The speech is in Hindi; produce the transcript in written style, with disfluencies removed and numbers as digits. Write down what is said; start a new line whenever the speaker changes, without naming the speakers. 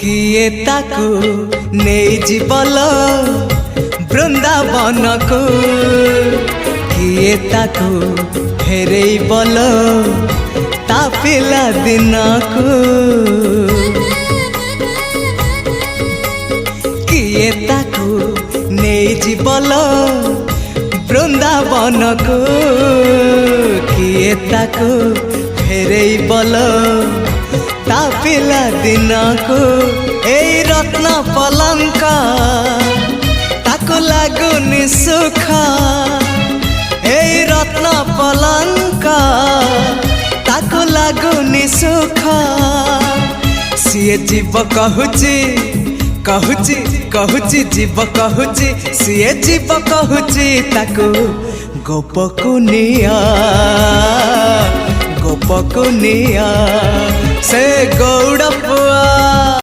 किए ताकू नहीं जीवल बृंदावन को किए ताकू फेरे बल ता पिला दिन को किए ताकू नहीं जीवल बृंदावन को किए ताकू फेरे बल ता पिला दिन को ए रत्न पलंक ताको लागुनी सुख ए रत्न पलंक ताको लागुनी सुख सीए जीव कहूची कहूची कहूची जीव कहूची सीए जीव कहूची ताको गोपकुनिया गोपकुनिया से गौड़ पुआ।